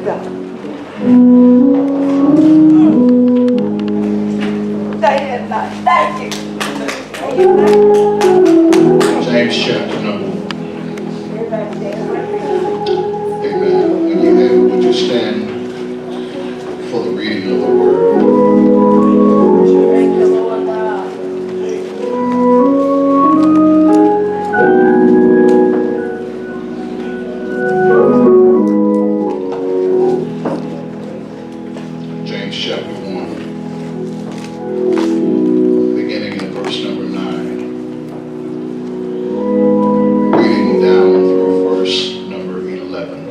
Thank you. James chapter number 1. Amen. Amen. Would you stand for the reading of the word? Thank you, Lord God. James chapter 1, beginning in verse number 9. Reading down through verse number 11.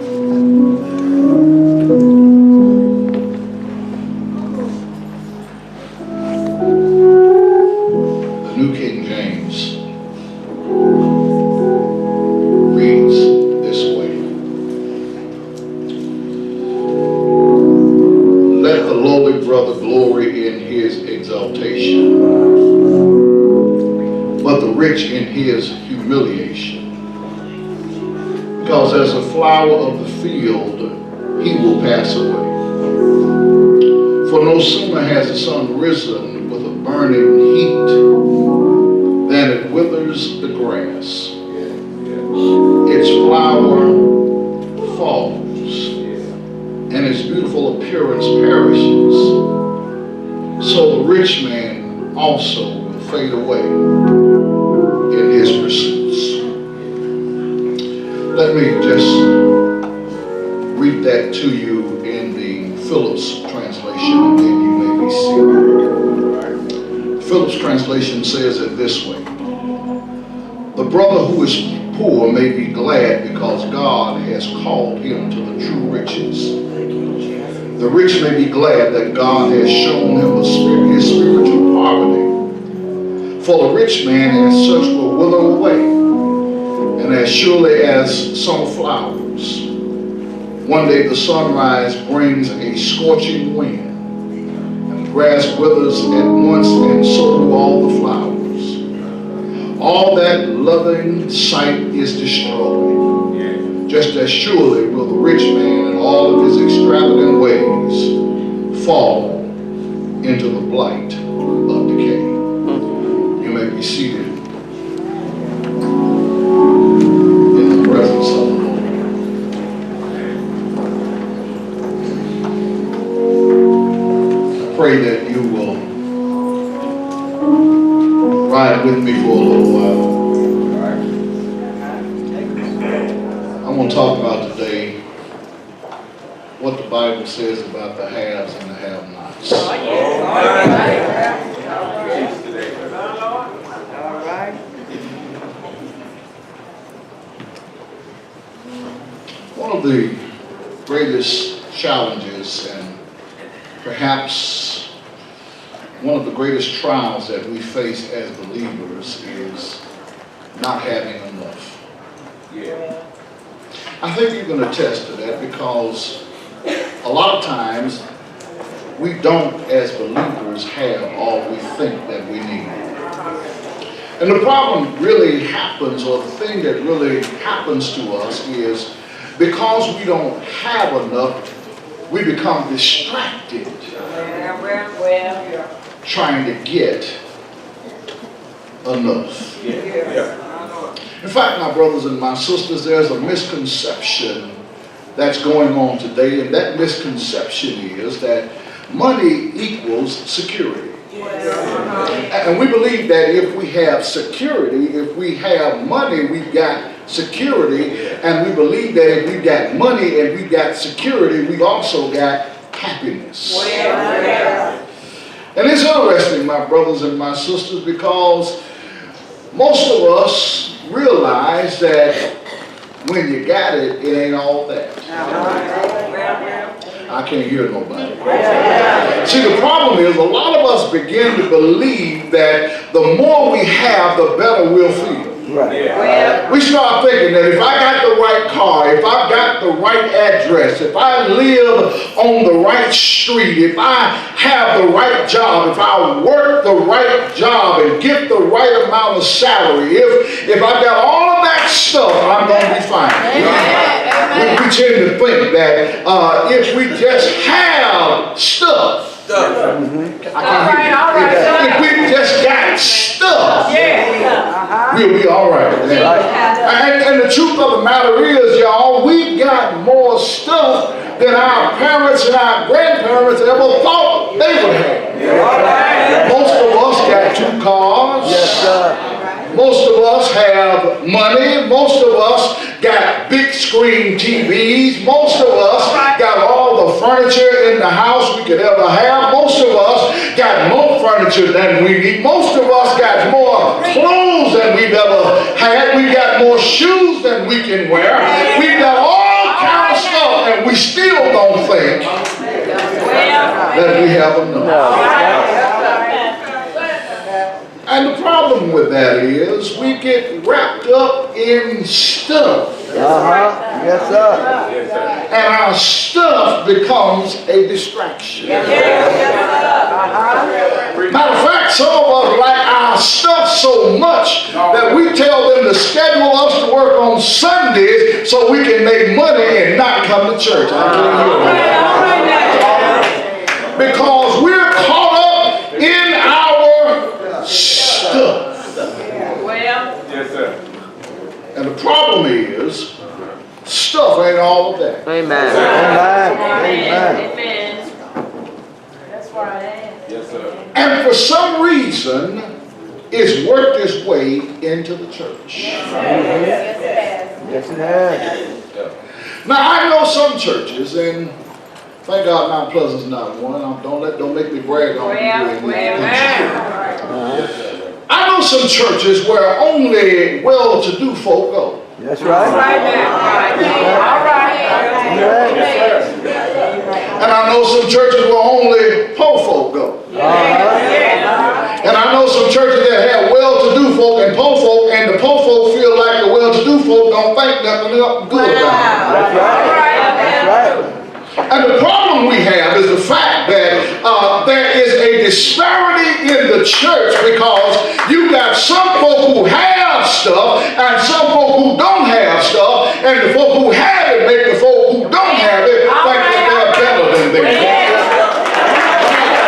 The New King James reads this way. Let the lowly brother glory in his exaltation, but the rich in his humiliation. Because as a flower of the field, he will pass away. For no sooner has the sun risen with a burning heat than it withers the grass. Its flower falls, and its beautiful appearance perishes. So the rich man also will fade away in his pursuits. Let me just read that to you in the Phillips translation, and then you may be seated. Phillips translation says it this way. The brother who is poor may be glad because God has called him to the true riches. The rich may be glad that God has shown him his spiritual poverty. For the rich man as such will wither away, and as surely as summer flowers. One day the sunrise brings a scorching wind, and the grass withers at once, and so do all the flowers. All that loving sight is destroyed. Just as surely will the rich man and all of his extravagant ways fall into the blight of decay. You may be seated in the presence of the Lord. I pray that you will ride with me for a little while. I want to talk about today what the Bible says about the haves and the have-nots. One of the greatest challenges and perhaps one of the greatest trials that we face as believers is not having enough. I think you can attest to that because a lot of times we don't, as believers, have all we think that we need. And the problem really happens, or the thing that really happens to us is because we don't have enough, we become distracted trying to get enough. In fact, my brothers and my sisters, there's a misconception that's going on today, and that misconception is that money equals security. And we believe that if we have security, if we have money, we've got security, and we believe that if we've got money and we've got security, we've also got happiness. And it's interesting, my brothers and my sisters, because most of us realize that when you got it, it ain't all that. I can't hear nobody. See, the problem is a lot of us begin to believe that the more we have, the better we'll feel. Right. We start thinking that if I got the right car, if I've got the right address, if I live on the right street, if I have the right job, if I work the right job and get the right amount of salary, if I've got all of that stuff, I'm going to be fine. We tend to think that if we just have stuff, if we just got stuff, we'll be all right. And the truth of the matter is, y'all, we've got more stuff than our parents and our grandparents ever thought they would have. Most of us got 2 cars. Yes, sir. Most of us have money. Most of us got big screen TVs. Most of us got all the furniture in the house we could ever have. Most of us got more furniture than we need. Most of us got more clothes than we've ever had. We got more shoes than we can wear. We've got all kinds of stuff, and we still don't think that we have enough. And the problem with that is we get wrapped up in stuff. Yes, sir. And our stuff becomes a distraction. Matter of fact, some of us like our stuff so much that we tell them to schedule us to work on Sundays so we can make money and not come to church. I'm telling you. Because we're caught up in our stuff. Yes, sir. And the problem is, stuff ain't all of that. Amen. That's where I am. Yes, sir. And for some reason, it's worked its way into the church. Yes, it has. Now, I know some churches, and thank God Mount Pleasant's not one. Don't make me brag on you. I know some churches where only well-to-do folk go. That's right. And I know some churches where only poor folk go. And I know some churches that have well-to-do folk and poor folk, and the poor folk feel like the well-to-do folk don't think nothing good about it. That's right. That's right. And the problem we have is the fact that there is a disparity in the church, because you got some folk who have stuff and some folk who don't have stuff, and the folk who have it make the folk who don't have it think that they're better than them.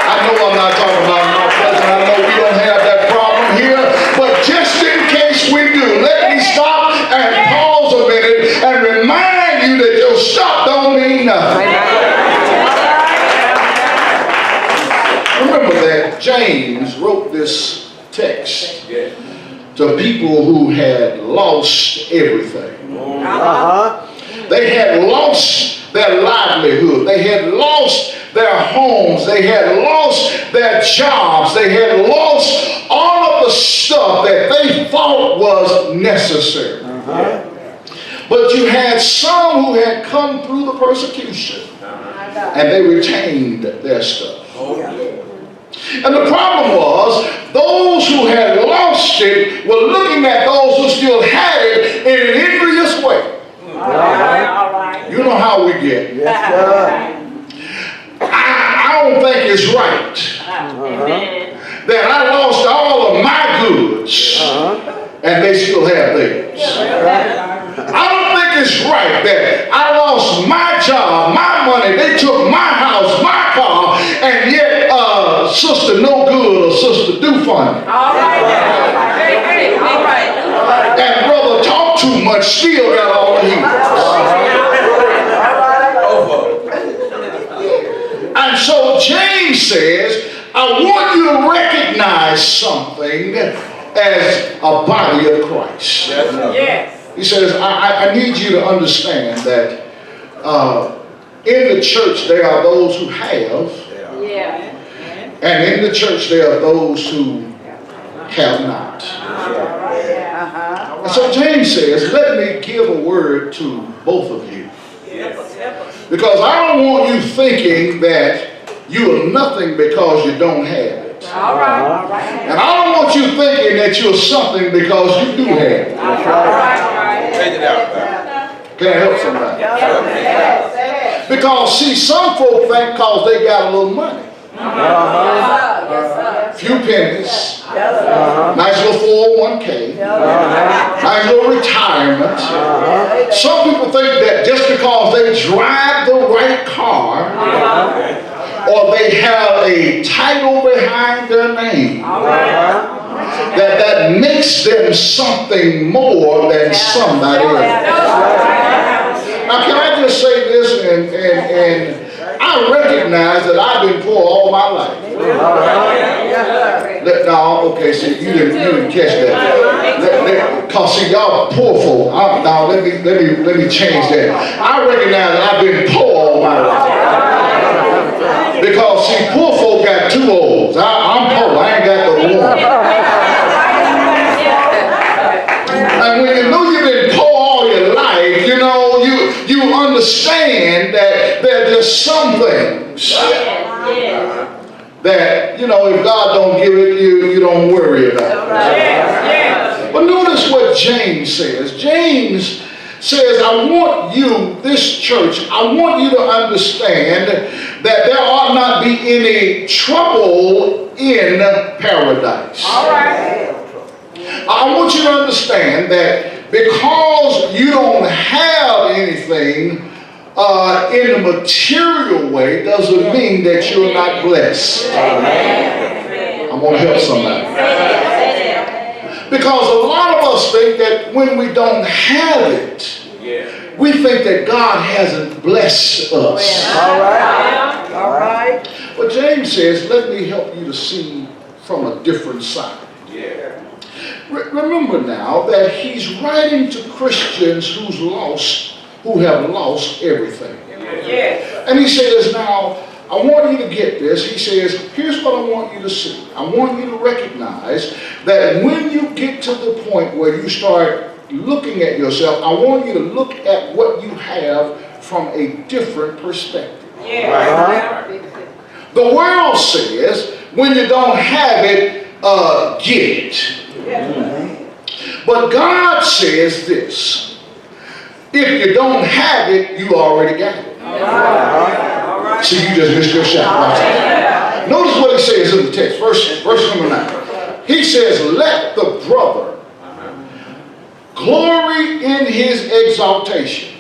I know I'm not talking about Mount Pleasant. I know we don't have that problem here, but just in case we do, let me stop and pause a minute and remind you that your stuff don't mean nothing. Remember that James wrote this text to people who had lost everything. They had lost their livelihood. They had lost their homes. They had lost their jobs. They had lost all of the stuff that they thought was necessary. But you had some who had come through the persecution and they retained their stuff. And the problem was, those who had lost it were looking at those who still had it in an envious way. You know how we get. Yes, sir. I don't think it's right that I lost all of my goods and they still have theirs. I don't think it's right that I lost my job, my money, they took my house, my car, and yet Sister No Good or Sister Do Funny and Brother Talk Too Much still got all the heat. And so James says, I want you to recognize something as a body of Christ. He says, I need you to understand that in the church there are those who have, and in the church there are those who have not. And so James says, let me give a word to both of you. Because I don't want you thinking that you are nothing because you don't have it. All right. All right. And I don't want you thinking that you're something because you do have it. All right. Take it out. Can I help somebody? Yes, Because see, some folk think because they got a little money, few pennies, nice little 401k, nice little retirement. Some people think that just because they drive the right car or they have a title behind their name, that makes them something more than somebody else. Now, can I just say this, and I recognize that I've been poor all my life. No, okay, see, you didn't catch that. Cause see, y'all poor folk. Now, let me change that. I recognize that I've been poor all my life. Because see, poor folk got two O's. I'm poor. I ain't got the one. And when you know you've been poor all your life, you know, you understand that there's some things that, you know, if God don't give it, you don't worry about it. But notice what James says. James says, I want you, this church, I want you to understand that there ought not be any trouble in paradise. All right. I want you to understand that because you don't have anything in a material way doesn't mean that you're not blessed. I'm going to help somebody. Because a lot of us think that when we don't have it, we think that God hasn't blessed us. All right. All right. But James says, let me help you to see from a different side. Remember now that he's writing to Christians who have lost everything. And he says, now, I want you to get this. He says, here's what I want you to see. I want you to recognize that when you get to the point where you start looking at yourself, I want you to look at what you have from a different perspective. The world says, when you don't have it, get it. But God says this, if you don't have it, you already got it. So you just missed your shot. Right? Notice what he says in the text, verse number 9. He says, let the brother glory in his exaltation.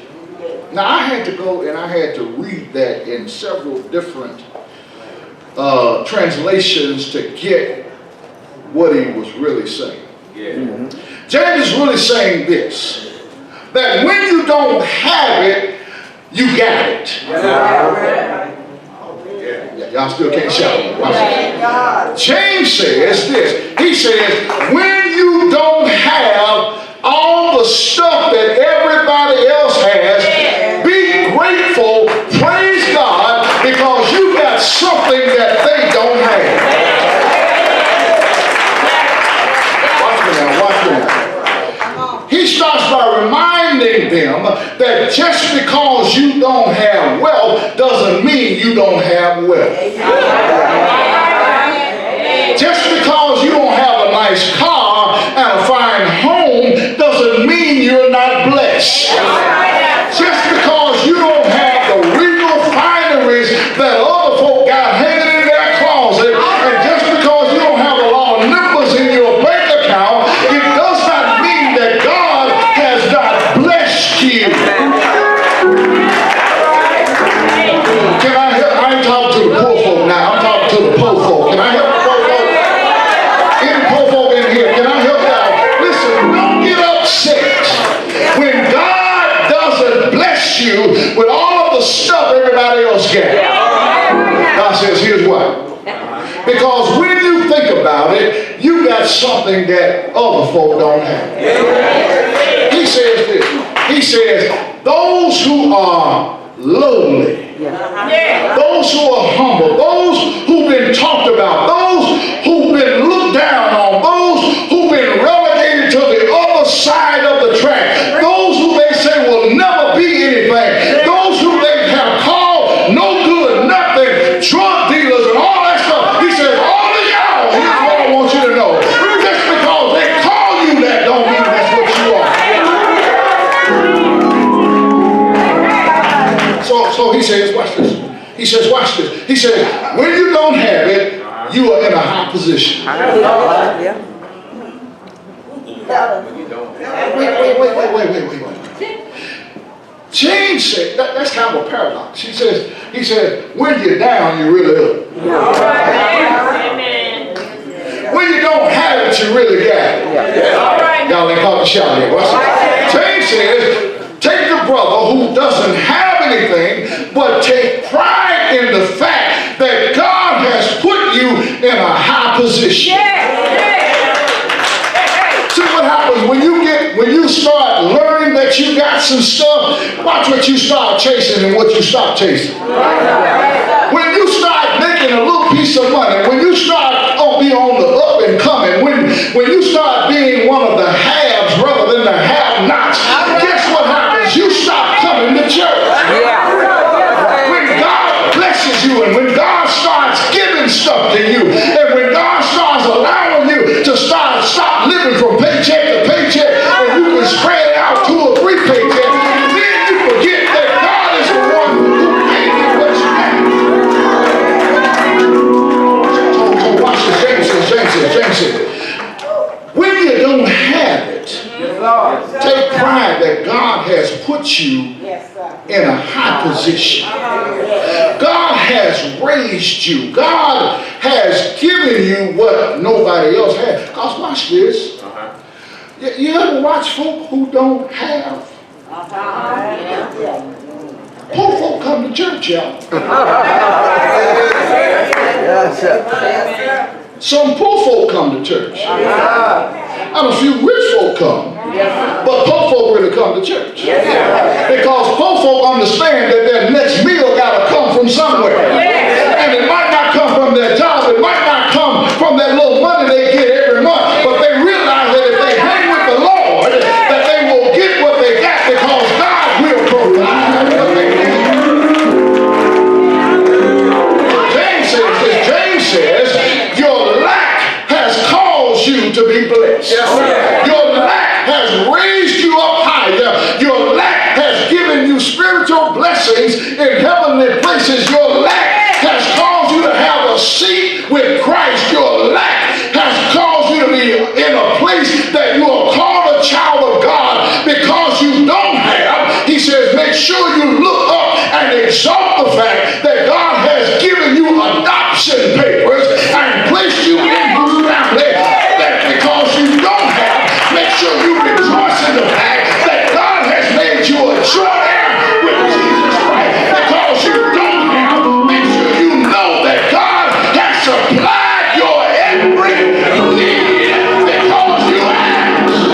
Now I had to go and I had to read that in several different translations to get what he was really saying. James is really saying this, that when you don't have it, you got it. Y'all still can't shout. Watch it. James says this. He says, when you don't have all the stuff that everybody else has, be grateful, praise God, because you got something that they don't have. He starts by reminding them that just because you don't have wealth doesn't mean you don't have wealth. Just because you don't have a nice car and a fine home doesn't mean you're not blessed. Just because you don't have the regal fineries that other folk got hanging in their closet, and just because you don't have a lot of nipples in your bank account, it does not mean that God has not blessed you. Can I help? I ain't talking to the poor folk now. I'm talking to the poor folk. Can I help the poor folk? Any poor folk in here? Can I help y'all? Listen, don't get upset when God doesn't bless you with all of the stuff everybody else got. God says, here's why. Because when you think about it, you got something that other folk don't have. He says this. He says, those who are lowly, those who are humble, those who've been talked about, those who've been looked down on, those who've been relegated to the other side of the track, those who they say will never be anything, those who they have called no good, nothing, drug dealers and all that stuff. He says, all of y'all watch this. He says, watch this. He says, when you don't have it, you are in a high position. Yeah. Wait. James said, that's kind of a paradox. He says, when you're down, you're really up. When you don't have it, you really got it. Y'all ain't caught the shot yet. Watch it. James says, take the brother who doesn't have anything, but take pride in the fact that God has put you in a high position. See what happens when you start learning that you got some stuff. Watch what you start chasing and what you stop chasing. When you start making a little piece of money, when you start be on the up and coming, when you start being one of the haves rather than the have-nots, guess what happens? You stop coming to church. When God blesses you and when God starts giving stuff to you and when God starts allowing you to stop living from paycheck to paycheck and you can spread it out 2 or 3 paychecks, then you forget that God is the one who gave you what you got. So watch this. James says, when you don't have it, take pride that God has put you in a high position. God has raised you. God has given you what nobody else has. Because watch this. You ever watch folk who don't have? Poor folk come to church, y'all. Some poor folk come to church. And a few rich folk come. But poor folk really come to church. Because poor folk understand that their next meal got to come from somewhere. And it might not come from their job. It might not come from that little money they get every month. But they realize that if they hang with the Lord, that they will get what they got because God will provide what they need. James says, your lack has caused you to be blessed. Your lack has raised you up higher. Your lack has given you spiritual blessings in heavenly places. Your lack has caused you to have a seat with Christ. Your lack has caused you to be in a place that you are called a child of God because you don't have. He says, make sure you look up and exalt the fact that God has given you adoption papers and placed you in His family. That because you don't have, make sure you rejoice in the fact that God has made you a joint heir with Jesus Christ. Because you don't have, make sure you know that God has supplied your every need because you ask.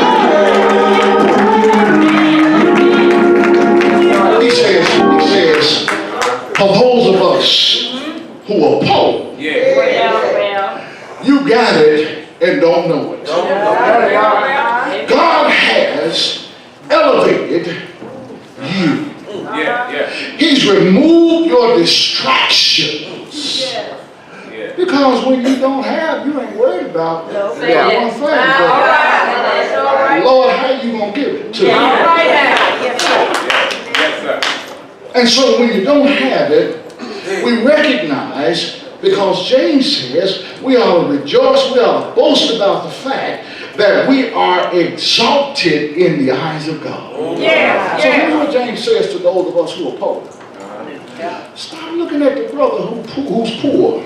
He says, for those of us who are poor, you got it and don't know it. God has elevated you. He's removed your distractions. Because when you don't have, you ain't worried about one thing. Lord, how you going to give it to me? And so when you don't have it, we recognize, because James says, we ought to rejoice, we ought to boast about the fact that we are exalted in the eyes of God. So here's what James says to those of us who are poor. Stop looking at the brother who's poor.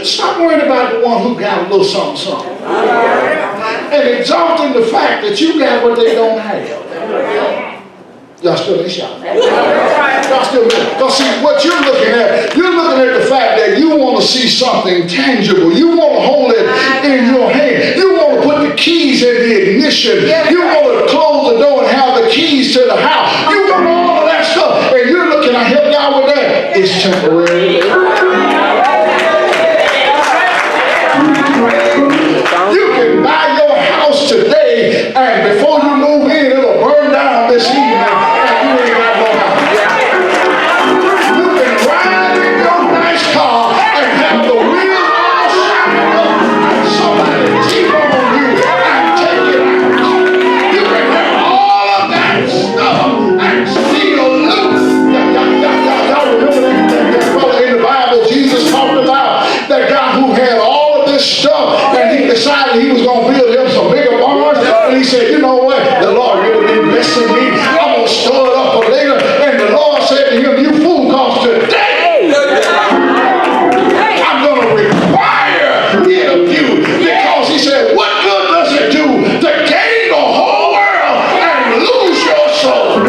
Stop worrying about the one who got a little something. And exalting the fact that you got what they don't have. Y'all still ain't shouting. Y'all still listening. Because see, what you're looking at the fact that you want to see something tangible. You want to hold it in your hand. You want to put the keys in the ignition. You want to close the door and have the keys to the house. You want all of that stuff. And you're looking, I help y'all with that. It's temporary. You can buy your house today, and before you move in, it'll burn down this evening. Y'all remember said, you know what? The Lord really been blessing me. I'm going to store it up for later. And the Lord said to him, you fool, cause today I'm going to require it of you. Because he said, what good does it do to gain the whole world and lose your soul?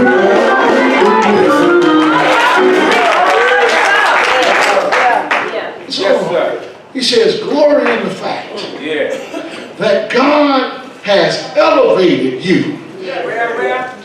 Yes, sir. He says, glory in the fact Yeah. that God has elevated you.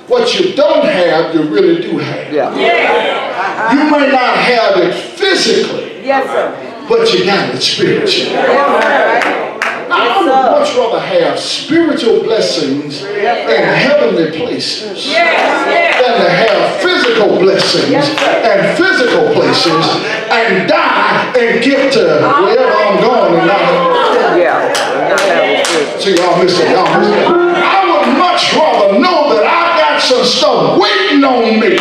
What you don't have, you really do have. You may not have it physically, Yes, sir. but you got it spiritually. Now, I would much rather have spiritual blessings in heavenly places than to have physical blessings and physical places and die and get to wherever I'm going and not. See, y'all missed it. Y'all missed it. I would much rather know that I got some stuff waiting on me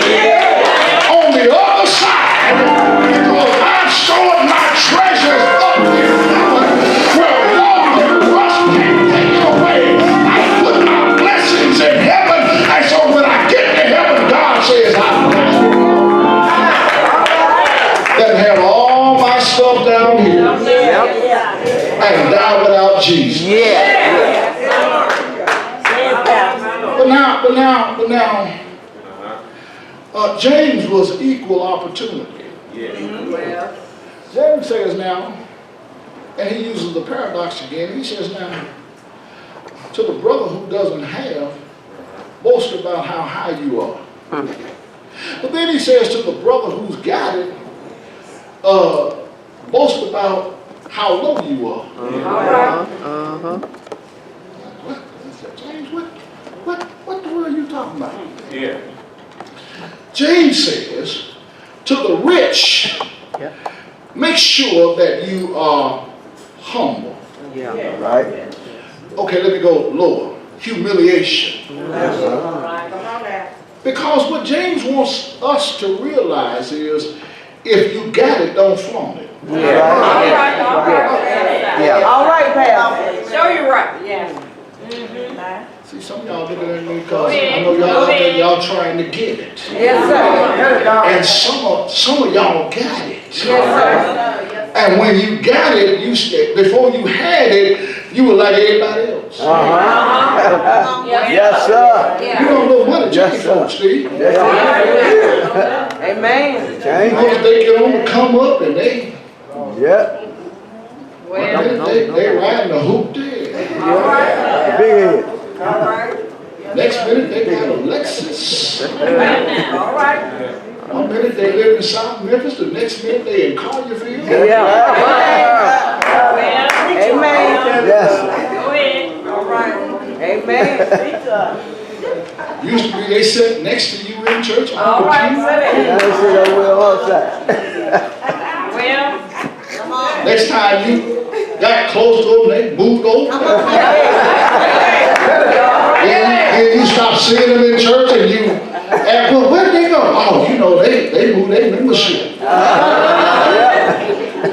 on the other side because I've stored my treasures up there where water and rust can't take it away. I put my blessings in heaven, and so when I get to heaven, God says I'm blessed. Then have all my stuff down here and die without Jesus. But now, James was equal opportunity. James says now, and he uses the paradox again, he says now, to the brother who doesn't have, boast about how high you are. But then he says to the brother who's got it, boast about how low you are. What? James, what the world are you talking about? Yeah. James says, to the rich, make sure that you are humble. Right. Okay, let me go lower. Humiliation. Because what James wants us to realize is, if you got it, don't flaunt it. All right, Pastor. Show you right. See, some of y'all looking at me because I know y'all out there, y'all trying to get it. Yes, sir. And some of y'all got it. Yes, sir. And when you got it, before you had it, you were like everybody else. Yes, sir. You don't know what to check folks, Steve. Amen. Change it. They get on the come up and they riding the hoop there. Big head. Next minute they got a Lexus. One minute they live in South Memphis, the next minute they in Collierville. Amen. Yes. Amen. Used to be they sat next to you in church. Now they sit over there outside. Next time you got close to them, they moved over. And you stop seeing them in church and you ask, well, where'd they go? Oh, you know, they moved their membership.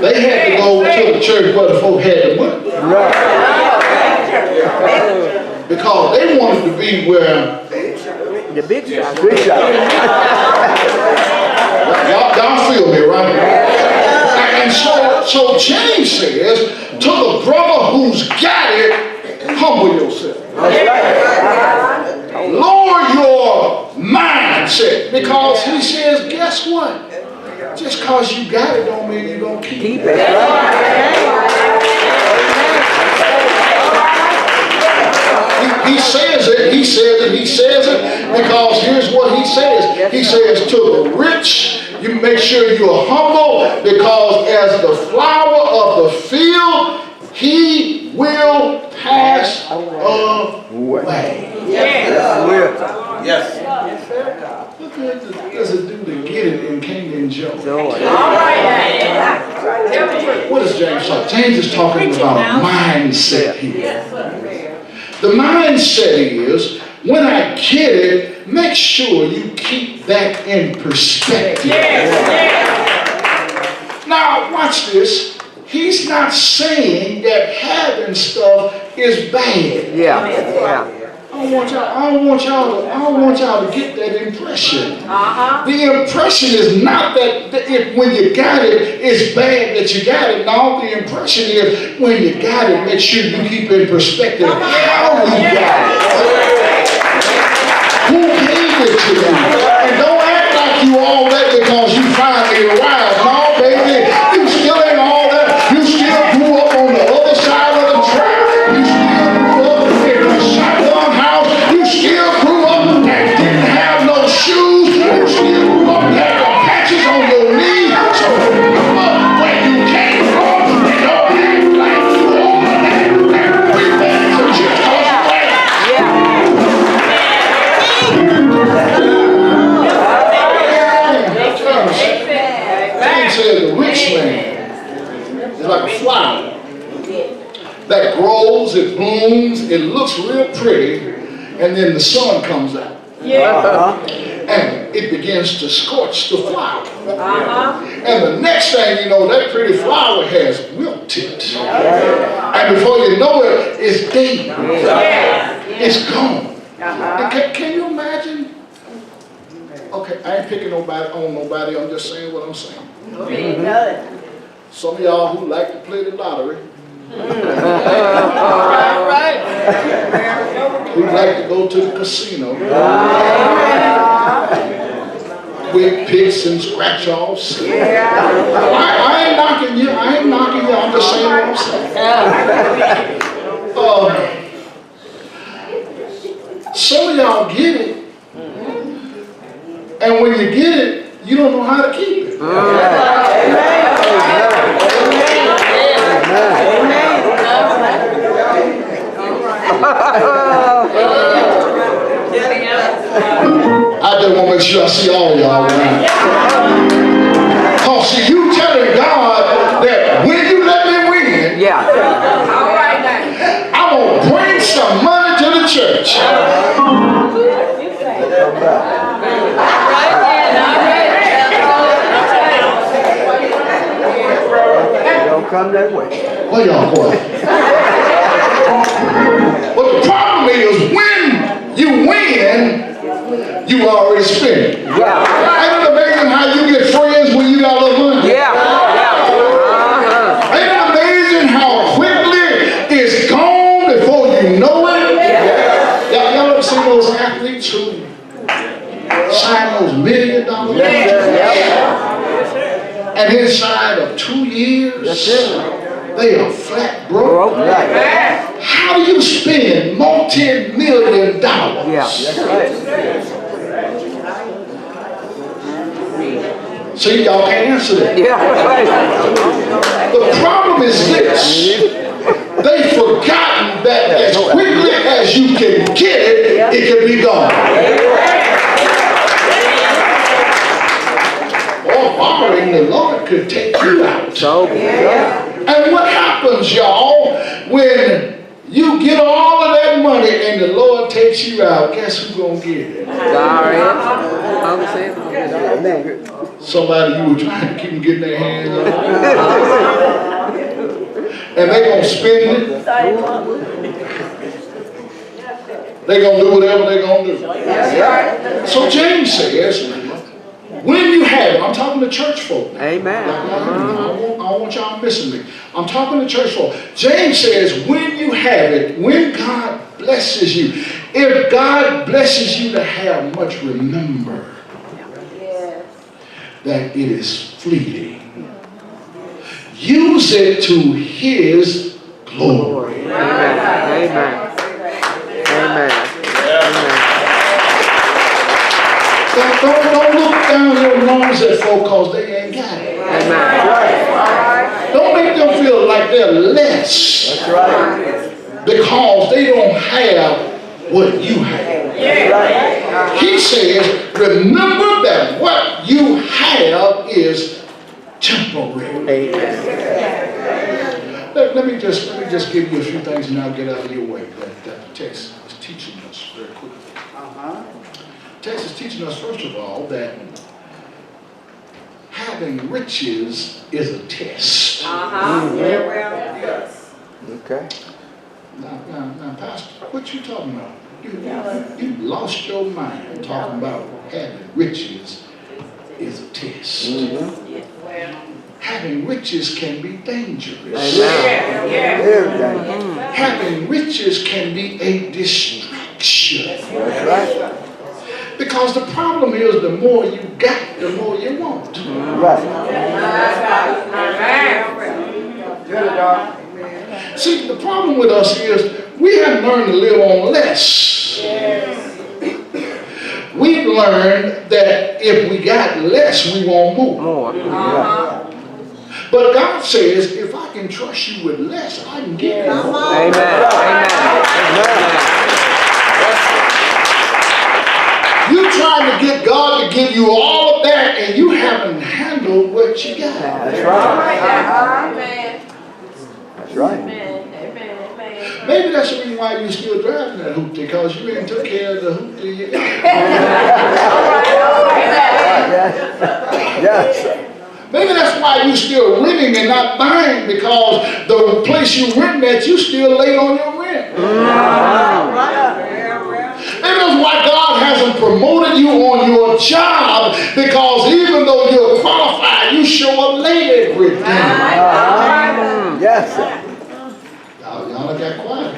They had to go to the church where the folk had the money. Because they wanted to be where The big shot. Big shot. y'all feel me, right? And so James says, to the brother who's got it, humble yourself. That's right. Lower your mindset, because he says, guess what? Just because you got it don't mean you're going to keep it. He says it, because here's what he says. He says, to the rich, you make sure you're humble, because as the flower of the field, he will pass away. Yes. Look at there's a dude that get it and can't enjoy it. What is James talking? James is talking about a mindset here. The mindset is, when I get it, make sure you keep that in perspective. Now, watch this. He's not saying that having stuff is bad. I don't want y'all to get that impression. The impression is not that if when you got it, it's bad that you got it. No, the impression is when you got it, make sure you keep in perspective how you got it. Who gave it to you? And don't act like you all that because you finally arrived. No, baby, you still ain't all that. You still grew up on the other side of the track. You still grew up in a shotgun house. You still grew up and didn't have no shoes. You still grew up and had the patches on your knees. So remember where you came from. And don't act like you all that. Everything that you tossed away. James said the rich man is like a flower that grows, it blooms, it looks real pretty, and then the sun comes out. And it begins to scorch the flower. And the next thing you know, that pretty flower has wilted. And before you know it, it's dead. It's gone. And can you imagine? Okay, I ain't picking nobody on nobody, I'm just saying what I'm saying. Some of y'all who like to play the lottery, who like to go to the casino, with picks and scratch offs. I ain't knocking you, I'm just saying what I'm saying. Some of y'all get it. And when you get it, you don't know how to keep it. I just want to make sure I see all y'all around. Because see, you telling God that when you let me win, I'm going to bring some money to the church. Don't come that way. Well, y'all quiet. But the problem is when you win, you already spent it. Ain't it amazing how you get friends when you got a little money? Ain't it amazing how quickly it's gone before you know it? Y'all ever seen those athletes who sign those $1 million contracts? And inside of 2 years, they are flat broke. How do you spend multi-million dollars? See, y'all can't answer that. The problem is this. They've forgotten that as quickly as you can get it, it can be gone. Or borrowing the Lord could take you out. And what happens, y'all, when you get all of that money and the Lord takes you out? Guess who's gonna get it? Somebody you were trying to keep them getting their hands on. And they gonna spend it. They gonna do whatever they gonna do. So James says, when you have it, I'm talking to church folk. Amen. I want y'all missing me. I'm talking to church folk. James says, when you have it, when God blesses you, if God blesses you to have much, remember that it is fleeting. Use it to His glory. Amen. Don't look down your nose at folk because they ain't got it. Don't make them feel like they're less. That's right. Because they don't have what you have. He says, remember that what you have is temporary. Let me just give you a few things and I'll get out of your way that the text is teaching us very quickly. The text is teaching us, first of all, that having riches is a test. Okay. Now, Pastor, what you talking about? You lost your mind talking about having riches is a test. Having riches can be dangerous. Everything. Having riches can be a distraction. That's right. Because the problem is the more you got, the more you want. Right. See, the problem with us is we haven't learned to live on less. We've learned that if we got less, we want more. More. But God says, if I can trust you with less, I can give you more. Amen. You're trying to get God to give you all of that, and you haven't handled what you got. That's right. That's right. Maybe that's the reason why you're still driving that hoopty, because you ain't took care of the hoopty yet. Yes. Maybe that's why you're still renting and not buying, because the place you rent at, you still late on your rent. Maybe that's why God hasn't promoted you on your job, because even though you're qualified, you show up late every day. Yes. Y'all got quiet.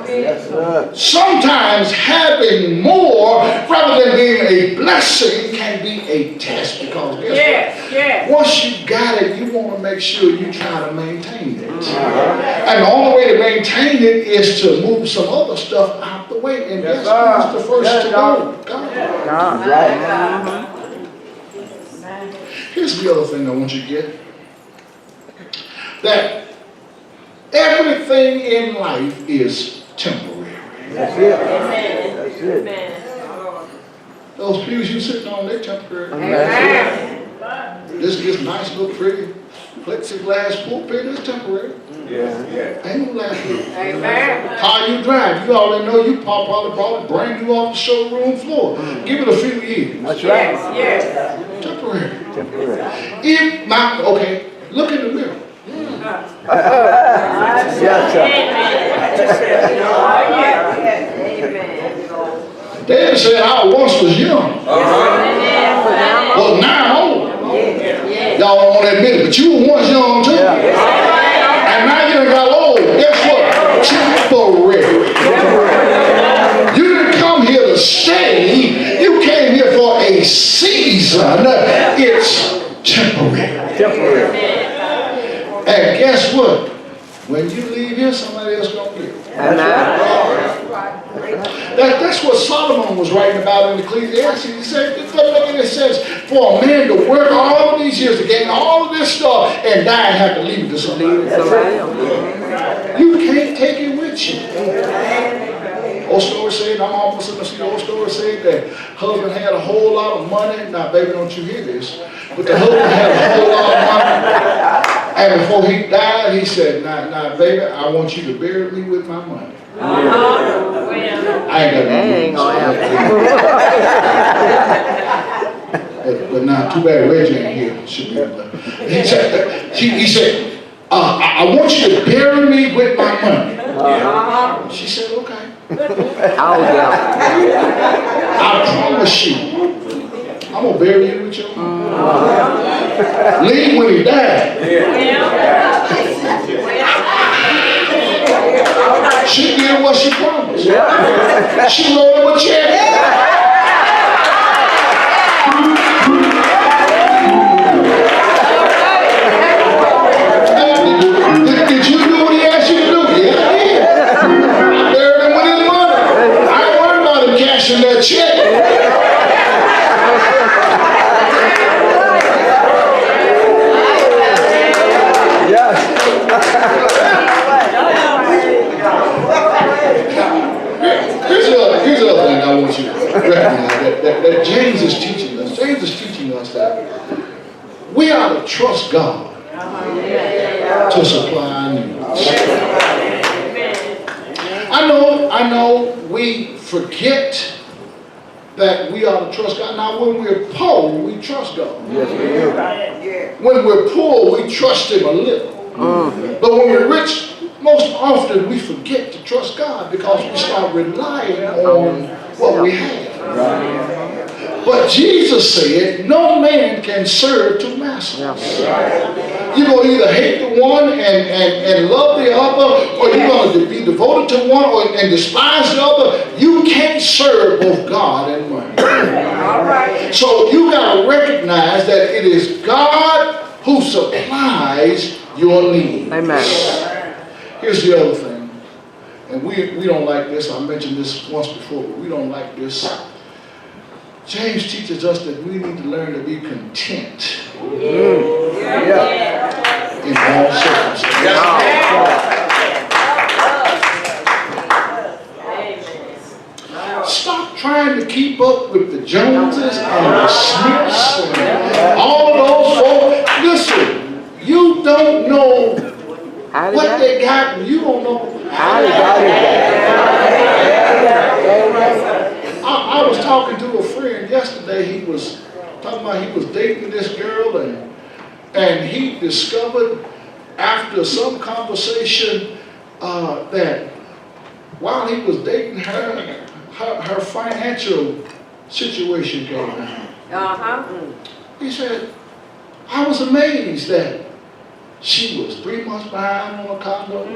Yes, sir. Sometimes having more rather than being a blessing can be a test, because guess what? Once you got it, you want to make sure you try to maintain it. And the only way to maintain it is to move some other stuff out the way. And guess who's the first to go? God. Right. Here's the other thing I want you to get. That everything in life is temporary. That's it. That's it. Those pews you sitting on, they're temporary. This nice little pretty plexiglass pulpit is temporary. Yeah. Ain't no last little. How you drive, you already know you probably bought it brand new off the showroom floor. Give it a few years. That's right. Temporary. Temporary. Okay, look in the mirror. Yes, sir. David said, I once was young. Well, now I'm old. Y'all don't want to admit it, but you were once young too. And now you done got old. Guess what? Temporary. You didn't come here to stay. You came here for a season. It's temporary. Temporary. And guess what? When you leave here, somebody else gonna get it. That's what Solomon was writing about in Ecclesiastes. He said, look at it, says, for a man to work all of these years to gain all of this stuff and die and have to leave it to somebody. You can't take it with you. Old story said, I'm almost going to see the old story said that husband had a whole lot of money. Now, baby, don't you hear this? But the husband had a whole lot of money. And before he died, he said, now, baby, I want you to bury me with my money. I ain't got no money. But now, too bad Reggie ain't here. Should be able to. He said, I want you to bury me with my money. She said, okay. I promise you, I'm going to bury you with your money. Leave when he died. She did what she promised. She wrote him a check. Did you do what he asked you to do? Yeah, I did. I buried him with his money. I ain't worried about him cashing that check. Here's the other thing I want you to recognize that James is teaching us. James is teaching us that we ought to trust God to supply our needs. I know we forget that we ought to trust God. Now, when we're poor, we trust God. Yes, we do. When we're poor, we trust Him a little. But when we're rich, most often we forget to trust God because we start relying on what we have. But Jesus said, no man can serve two masters. You're going to either hate the one and love the other, or you're going to be devoted to one and despise the other. You can't serve both God and money. So you got to recognize that it is God who supplies your needs. Amen. Here's the other thing, and we don't like this. I mentioned this once before, but we don't like this. James teaches us that we need to learn to be content in all circumstances. Stop trying to keep up with the Joneses and the Smiths and all of those folks. Listen, you don't know what they got, and you don't know how they got it. I was talking to a friend yesterday. He was talking about he was dating this girl, and he discovered after some conversation that while he was dating her, her financial situation came out. He said, I was amazed that she was 3 months behind on a condo.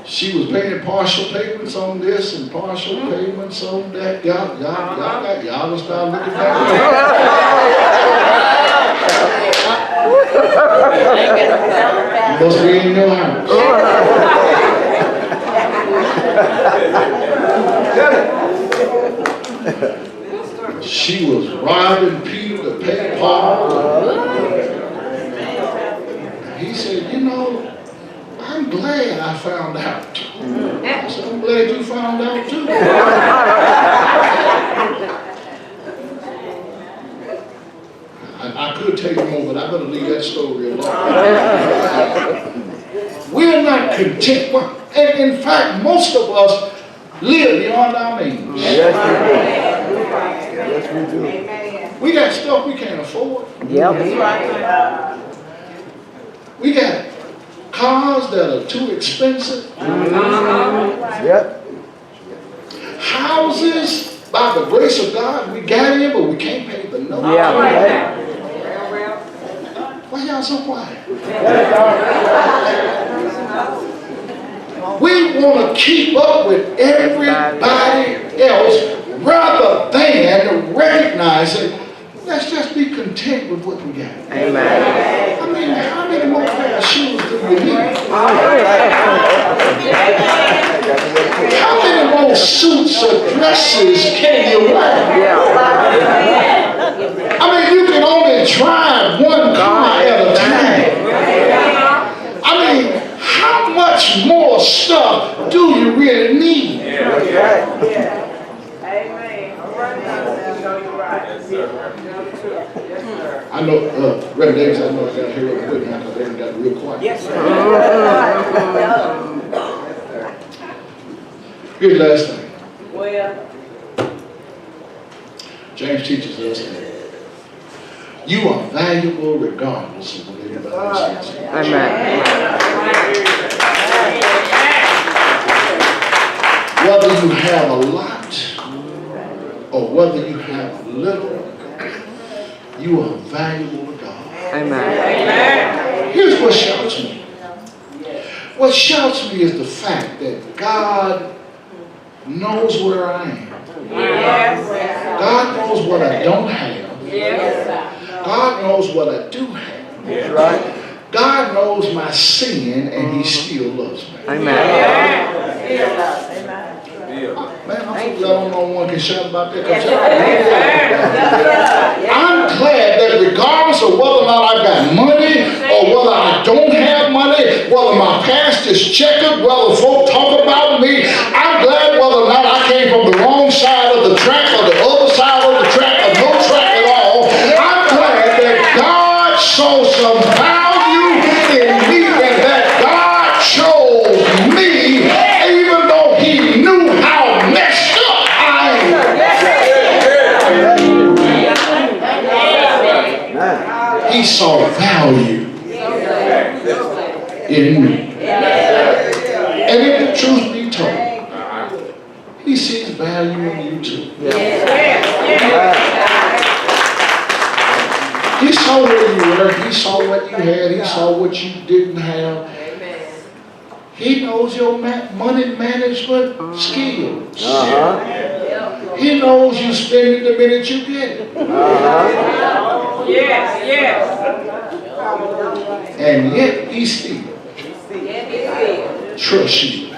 She was paying partial payments on this and partial payments on that. Y'all will start looking back. You must be in your house. She was robbing Peter to pay Paul. He said, you know, I'm glad I found out. I said, I'm glad you found out too. I could tell you more, but I better leave that story alone. We're not content. And in fact, most of us live beyond our means. Yes, we do. We got stuff we can't afford. Yep. We got cars that are too expensive. Yep. Houses, by the grace of God, we got in, but we can't pay the note. Yeah. Why y'all so quiet? We want to keep up with everybody else rather than recognizing, let's just be content with what we got. Amen. I mean, how many more pair of shoes do you need? How many more suits or dresses can you wear? I mean, you can only drive one car at a time. I mean, how much more stuff do you really need? That's right. I know, Reverend Davis, I know I got to hear up quick now because they got real quiet. Yes, sir. Here's the last thing. Well, James teaches us that you are valuable regardless of what anybody says. Amen. Whether you have a lot or whether you have a little, you are valuable to God. Amen. Here's what shouts me. What shouts me is the fact that God knows where I am. God knows what I don't have. God knows what I do have. That's right. God knows my sin and He still loves me. Amen. Man, I'm so glad no one can shout about that. I'm glad that regardless of whether or not I've got money or whether I don't have money, whether my past is checkered, whether folk talk about me, I'm glad whether or not I came from the wrong side of the track or the other side of the track or no track at all. I'm glad that God saw some value in me and that God chose me even though He knew how messed up I am. He saw value in me. And if the truth be told, he sees value in you too. He saw where you were, he saw what you had, he saw what you didn't have. He knows your money management skills. He knows you spend it the minute you get it. And yet he still trusts you.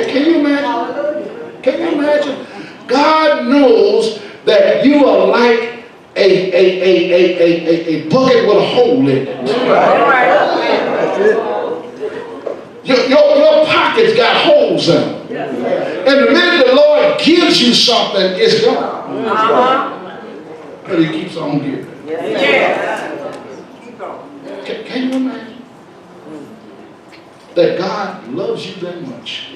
Can you imagine? Can you imagine? God knows that you are like a bucket with a hole in it. Your pockets got holes in them. And the minute the Lord gives you something, it's gone. But he keeps on giving. Can you imagine? That God loves you that much.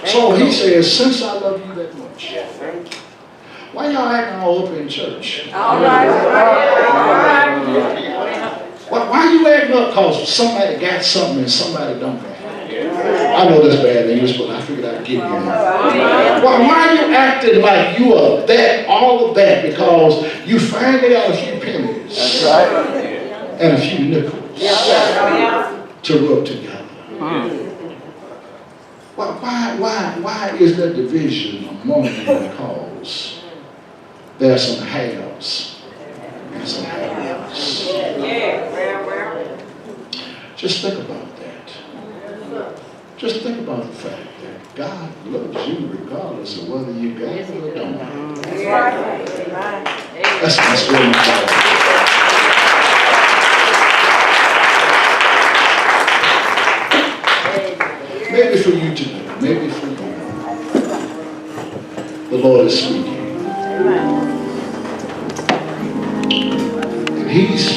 So he says, since I love you that much, why y'all acting all up in church? Why you acting up because somebody got something and somebody don't got it? I know that's bad English, but I figured I'd give you that. Why are you acting like you are that, all of that, because you finally got a few pennies and a few nickels to rub together? Why is there division among you? Because there are some haves and some have-nots. Just think about that. Just think about the fact that God loves you regardless of whether you got it or don't. That's what we call it. Maybe for you today, maybe for you, the Lord is speaking. And he's